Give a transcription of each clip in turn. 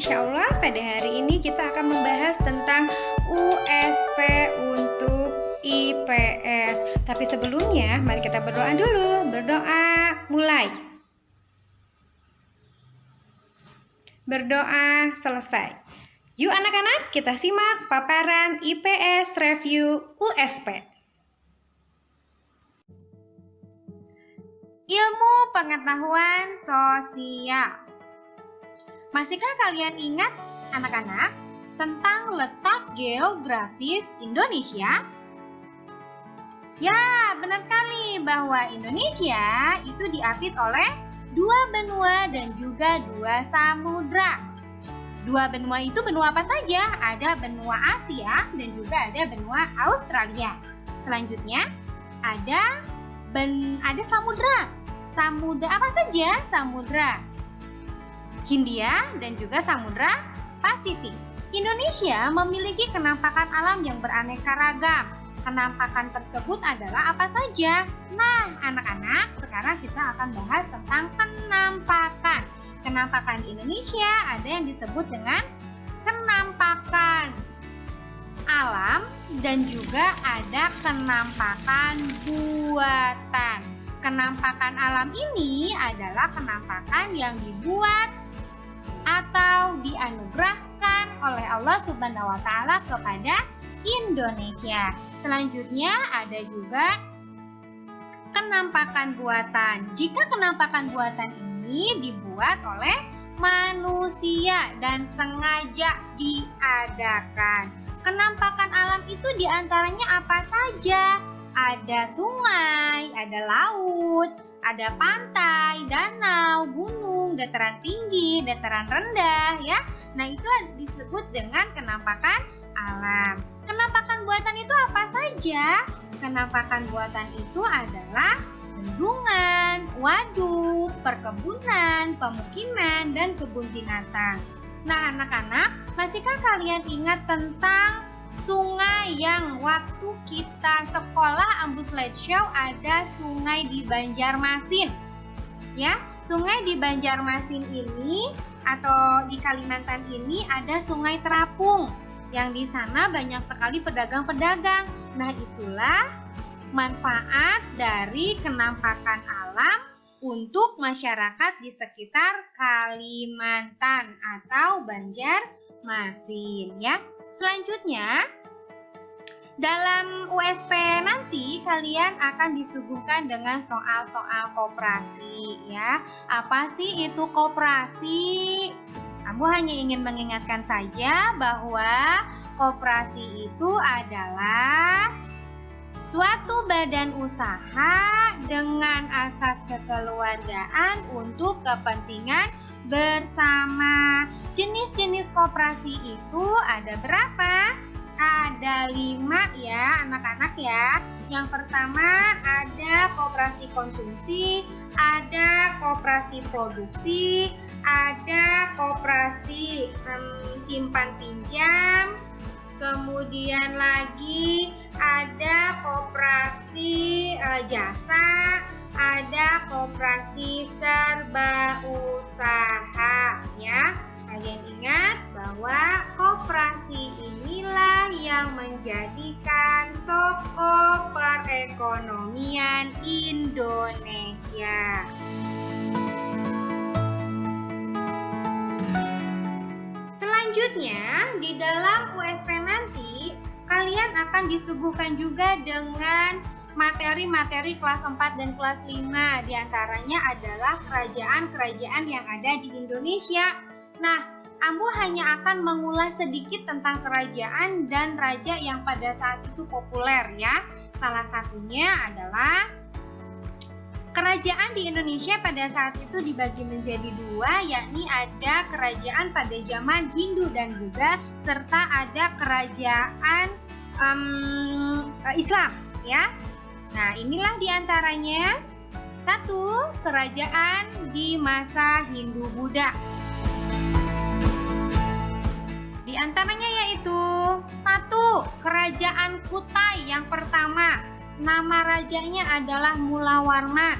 insya Allah pada hari ini kita akan membahas tentang USP untuk IPS. Tapi sebelumnya mari kita berdoa dulu. Berdoa mulai. Berdoa selesai. Yuk anak-anak, kita simak paparan IPS Review USP. Ilmu pengetahuan sosial. Masihkah kalian ingat anak-anak tentang letak geografis Indonesia? Ya, benar sekali bahwa Indonesia itu diapit oleh 2 benua dan juga 2 samudra. 2 benua itu benua apa saja? Ada benua Asia dan juga ada benua Australia. Selanjutnya ada samudra. Samudra apa saja? Samudra Hindia dan juga samudra Pasifik. Indonesia memiliki kenampakan alam yang beraneka ragam. Kenampakan tersebut adalah apa saja? Nah, anak-anak, sekarang kita akan bahas tentang kenampakan. Kenampakan di Indonesia ada yang disebut dengan kenampakan alam dan juga ada kenampakan buatan. Kenampakan alam ini adalah kenampakan yang dibuat atau dianugerahkan oleh Allah Subhanahu wa Ta'ala kepada Indonesia. Selanjutnya ada juga kenampakan buatan. Jika kenampakan buatan ini dibuat oleh manusia dan sengaja diadakan. Kenampakan alam itu diantaranya apa saja? Ada sungai, ada laut, ada pantai, danau, gunung, dataran tinggi, dataran rendah, ya. Nah, itu disebut dengan kenampakan alam. Kenampakan buatan itu apa saja? Kenampakan buatan itu adalah bendungan, waduk, perkebunan, pemukiman, dan kebun binatang. Nah, anak-anak, masihkah kalian ingat tentang sungai yang waktu kita sekolah Ambu Slideshow ada sungai di Banjarmasin? Ya, sungai di Banjarmasin ini atau di Kalimantan ini ada Sungai Terapung yang di sana banyak sekali pedagang-pedagang. Nah, itulah manfaat dari kenampakan alam untuk masyarakat di sekitar Kalimantan atau Banjarmasin, ya. Selanjutnya, dalam USP nanti kalian akan disuguhkan dengan soal-soal koperasi, ya. Apa sih itu koperasi? Aku hanya ingin mengingatkan saja bahwa koperasi itu adalah suatu badan usaha dengan asas kekeluargaan untuk kepentingan bersama. Jenis-jenis koperasi itu ada berapa? Ada 5 ya anak-anak ya. Yang pertama ada koperasi konsumsi, ada koperasi produksi, ada koperasi simpan pinjam, kemudian lagi ada koperasi jasa, ada koperasi serba usaha, ya. Kalian ingat bahwa koperasi inilah yang menjadikan soko perekonomian Indonesia. Selanjutnya, di dalam USP nanti, kalian akan disuguhkan juga dengan materi-materi kelas 4 dan kelas 5. Di antaranya adalah kerajaan-kerajaan yang ada di Indonesia. Nah, Ambu hanya akan mengulas sedikit tentang kerajaan dan raja yang pada saat itu populer, ya. Salah satunya adalah kerajaan di Indonesia pada saat itu dibagi menjadi 2, yakni ada kerajaan pada zaman Hindu dan Buddha, serta ada kerajaan Islam, ya. Nah, inilah diantaranya. 1. Kerajaan di masa Hindu Buddha. Di antaranya yaitu 1. Kerajaan Kutai yang pertama. Nama rajanya adalah Mulawarman.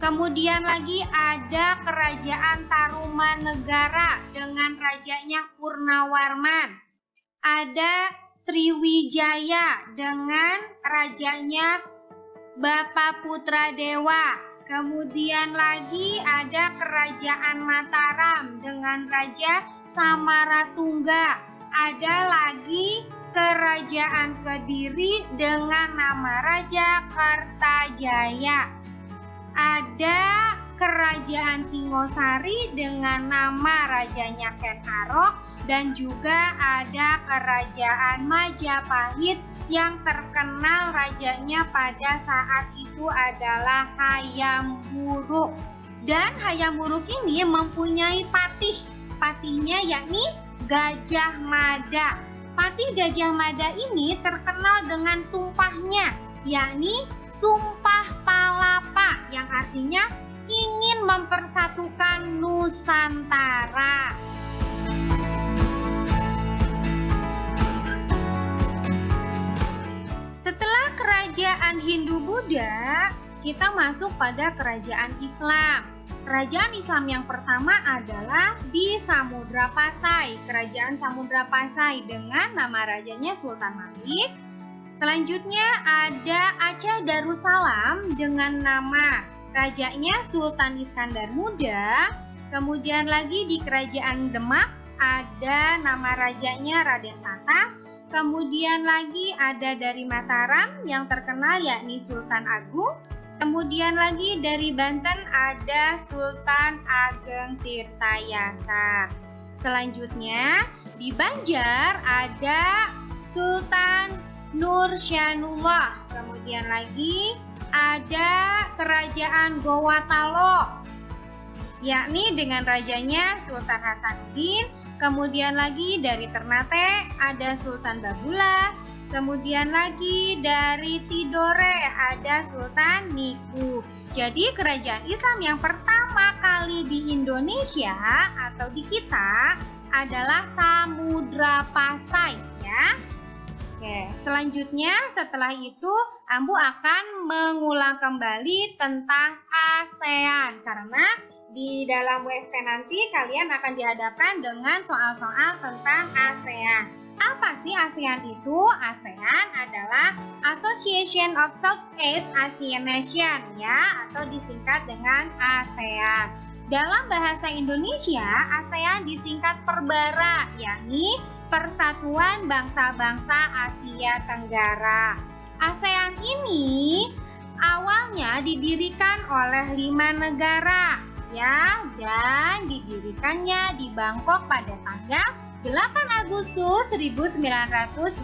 Kemudian lagi ada Kerajaan Tarumanegara dengan rajanya Purnawarman. Ada Sriwijaya dengan rajanya Bapa Putra Dewa. Kemudian lagi ada Kerajaan Mataram dengan Raja Samaratungga. Ada lagi Kerajaan Kediri dengan nama Raja Kertajaya. Ada Kerajaan Singosari dengan nama rajanya Ken Arok, dan juga ada Kerajaan Majapahit yang terkenal rajanya pada saat itu adalah Hayam Wuruk. Dan Hayam Wuruk ini mempunyai patih. Patihnya yakni Gajah Mada. Patih Gajah Mada ini terkenal dengan sumpahnya, yakni Sumpah Palapa, yang artinya ingin mempersatukan Nusantara. Setelah kerajaan Hindu-Buddha, kita masuk pada kerajaan Islam. Kerajaan Islam yang pertama adalah di Samudra Pasai, Kerajaan Samudra Pasai dengan nama rajanya Sultan Malik. Selanjutnya ada Aceh Darussalam dengan nama rajanya Sultan Iskandar Muda. Kemudian lagi di Kerajaan Demak ada nama rajanya Raden Tatang. Kemudian lagi ada dari Mataram yang terkenal yakni Sultan Agung. Kemudian lagi dari Banten ada Sultan Ageng Tirtayasa. Selanjutnya di Banjar ada Sultan Nursyanullah. Kemudian lagi ada Kerajaan Gowatalo, yakni dengan rajanya Sultan Hasanuddin. Kemudian lagi dari Ternate ada Sultan Babulah. Kemudian lagi dari Tidore ada Sultan Niku. Jadi kerajaan Islam yang pertama kali di Indonesia atau di kita adalah Samudra Pasai, ya. Oke, selanjutnya setelah itu Ambu akan mengulang kembali tentang ASEAN, karena di dalam WSP nanti kalian akan dihadapkan dengan soal-soal tentang ASEAN. Apa sih ASEAN itu? ASEAN adalah Association of Southeast Asian Nations, ya, atau disingkat dengan ASEAN. Dalam bahasa Indonesia, ASEAN disingkat Perbara, yakni Persatuan Bangsa-Bangsa Asia Tenggara. ASEAN ini awalnya didirikan oleh 5 negara, ya, dan didirikannya di Bangkok pada tanggal 8 Agustus 1967,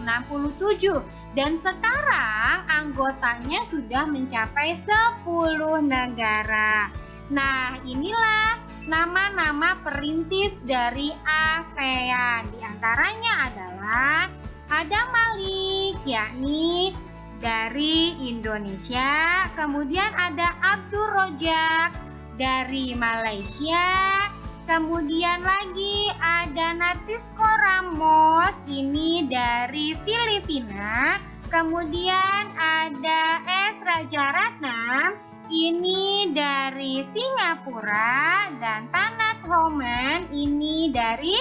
dan sekarang anggotanya sudah mencapai 10 negara. Nah, inilah nama-nama perintis dari ASEAN. Di antaranya adalah Adam Malik, yakni dari Indonesia. Kemudian ada Abdur Rojak dari Malaysia. Kemudian lagi ada Narcisco Ramos, ini dari Filipina. Kemudian ada S. Rajaratnam, ini dari Singapura. Dan Tanat Homan, ini dari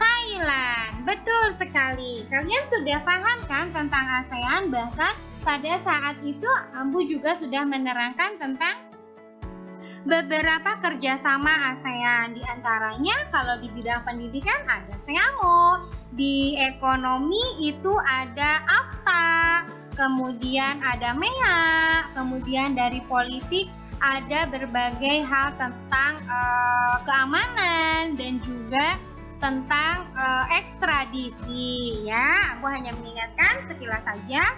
Thailand. Betul sekali. Kalian sudah paham kan tentang ASEAN? Bahkan pada saat itu Ambu juga sudah menerangkan tentang beberapa kerjasama ASEAN. Di antaranya kalau di bidang pendidikan ada SEAMO, di ekonomi itu ada AFTA, kemudian ada MEA, kemudian dari politik ada berbagai hal tentang keamanan dan juga tentang ekstradisi, ya. Aku hanya mengingatkan sekilas saja.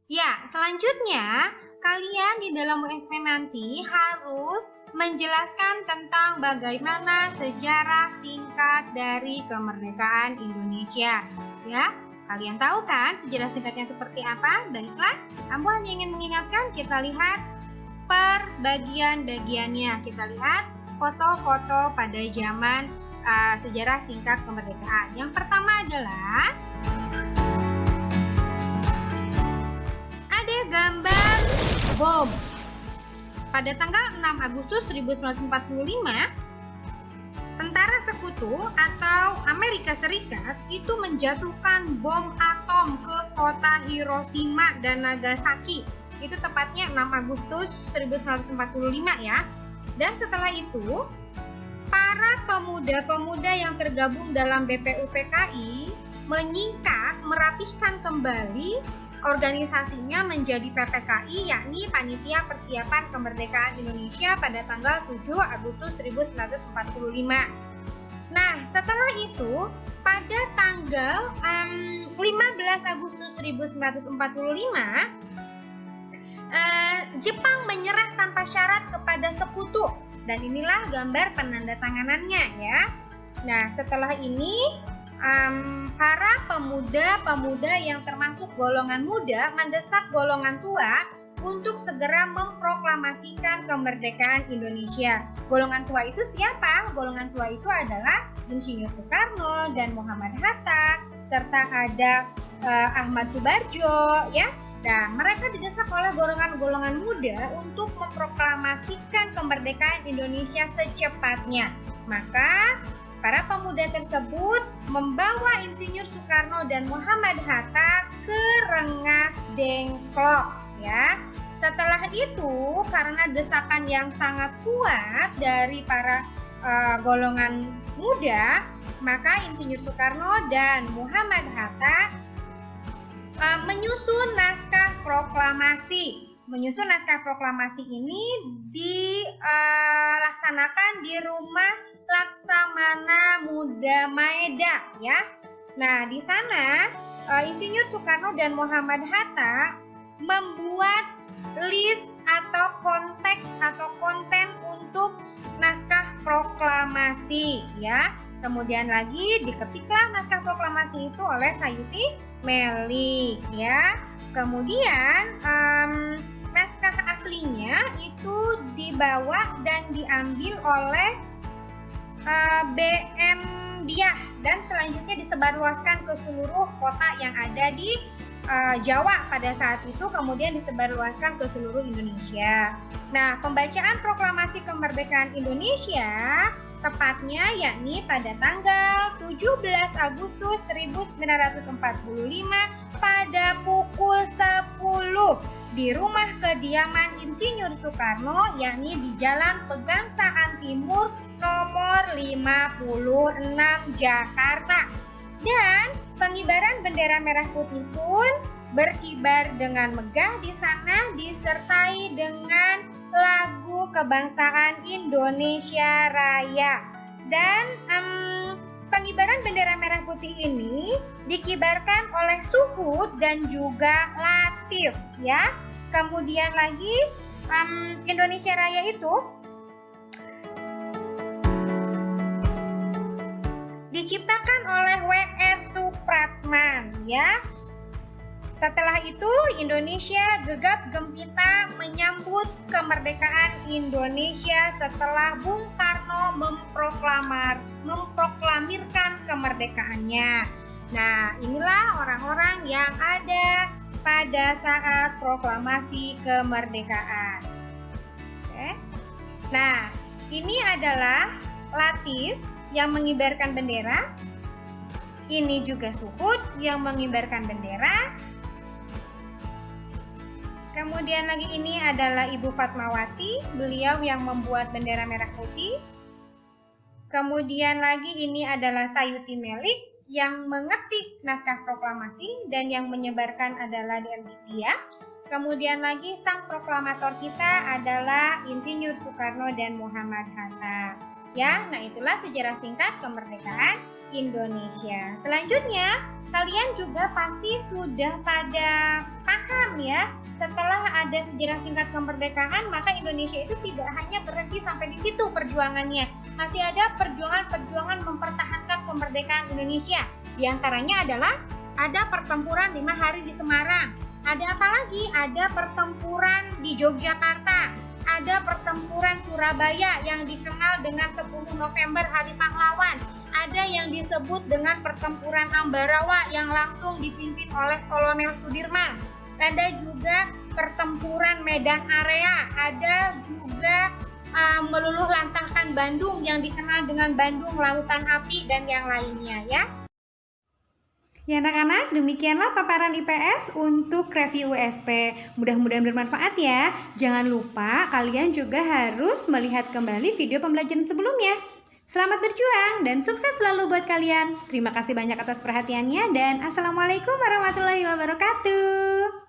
Ya, selanjutnya kalian di dalam USP nanti harus menjelaskan tentang bagaimana sejarah singkat dari kemerdekaan Indonesia. Ya, kalian tahu kan sejarah singkatnya seperti apa? Baiklah, Ambo hanya ingin mengingatkan, kita lihat per bagian-bagiannya. Kita lihat foto-foto pada zaman sejarah singkat kemerdekaan. Yang pertama adalah ada gambar bom. pada tanggal 6 Agustus 1945, Tentara Sekutu atau Amerika Serikat itu menjatuhkan bom atom ke kota Hiroshima dan Nagasaki. Itu tepatnya 6 Agustus 1945 ya. Dan setelah itu, para pemuda-pemuda yang tergabung dalam BPUPKI menyingkat, merapihkan kembali organisasinya menjadi PPKI, yakni Panitia Persiapan Kemerdekaan Indonesia pada tanggal 7 Agustus 1945. Nah, setelah itu pada tanggal 15 Agustus 1945 Jepang menyerah tanpa syarat kepada Sekutu, dan inilah gambar penandatanganannya ya. Nah, setelah ini para pemuda-pemuda yang termasuk golongan muda mendesak golongan tua untuk segera memproklamasikan kemerdekaan Indonesia. Golongan tua itu siapa? Golongan tua itu adalah Insinyur Soekarno dan Muhammad Hatta, serta ada Ahmad Subarjo ya. Nah, mereka didesak oleh golongan-golongan muda untuk memproklamasikan kemerdekaan Indonesia secepatnya. Maka para pemuda tersebut membawa Insinyur Soekarno dan Muhammad Hatta ke Rengas Dengklok ya. Setelah itu, karena desakan yang sangat kuat dari para golongan muda, maka Insinyur Soekarno dan Muhammad Hatta menyusun naskah proklamasi. Menyusun naskah proklamasi ini dilaksanakan di rumah Laksamana Muda Maeda ya. Nah, di sana Insinyur Soekarno dan Muhammad Hatta membuat list atau konteks atau konten untuk naskah proklamasi ya. Kemudian lagi diketiklah naskah proklamasi itu oleh Sayuti Melik ya. Kemudian naskah aslinya itu dibawa dan diambil oleh BM Diah dan selanjutnya disebarluaskan ke seluruh kota yang ada di Jawa pada saat itu, kemudian disebarluaskan ke seluruh Indonesia. Nah, pembacaan proklamasi kemerdekaan Indonesia tepatnya yakni pada tanggal 17 Agustus 1945 pada pukul 10 di rumah kediaman Insinyur Soekarno, yakni di Jalan Pegangsaan Timur nomor 56 Jakarta. Dan pengibaran bendera merah putih pun berkibar dengan megah di sana, disertai dengan lagu kebangsaan Indonesia Raya. Dan pengibaran bendera merah putih ini dikibarkan oleh Suhud dan juga Latif ya. Kemudian lagi Indonesia Raya itu diciptakan oleh W.R. Supratman ya. Setelah itu Indonesia gegap gempita menyambut kemerdekaan Indonesia setelah Bung Karno memproklamirkan kemerdekaannya. Nah, inilah orang-orang yang ada pada saat proklamasi kemerdekaan. Oke. Nah, ini adalah Latif yang mengibarkan bendera. Ini juga Suhud yang mengibarkan bendera. Kemudian lagi ini adalah Ibu Fatmawati, beliau yang membuat bendera merah putih. Kemudian lagi ini adalah Sayuti Melik yang mengetik naskah proklamasi dan yang menyebarkan adalah DM Diah. Kemudian lagi sang proklamator kita adalah Insinyur Soekarno dan Muhammad Hatta. Ya, nah itulah sejarah singkat kemerdekaan Indonesia. Selanjutnya, kalian juga pasti sudah pada paham ya. Setelah ada sejarah singkat kemerdekaan, maka Indonesia itu tidak hanya berhenti sampai di situ perjuangannya. Masih ada perjuangan-perjuangan mempertahankan kemerdekaan Indonesia. Di antaranya adalah ada pertempuran 5 hari di Semarang. Ada apa lagi? Ada pertempuran di Yogyakarta. Ada pertempuran Surabaya yang dikenal dengan 10 November Hari Pahlawan. Ada yang disebut dengan pertempuran Ambarawa yang langsung dipimpin oleh Kolonel Sudirman. Ada juga pertempuran medan area, ada juga meluluh lantahkan Bandung yang dikenal dengan Bandung Lautan Api dan yang lainnya ya. Ya anak-anak, demikianlah paparan IPS untuk review USP. Mudah-mudahan bermanfaat ya. Jangan lupa kalian juga harus melihat kembali video pembelajaran sebelumnya. Selamat berjuang dan sukses selalu buat kalian. Terima kasih banyak atas perhatiannya dan Assalamualaikum warahmatullahi wabarakatuh.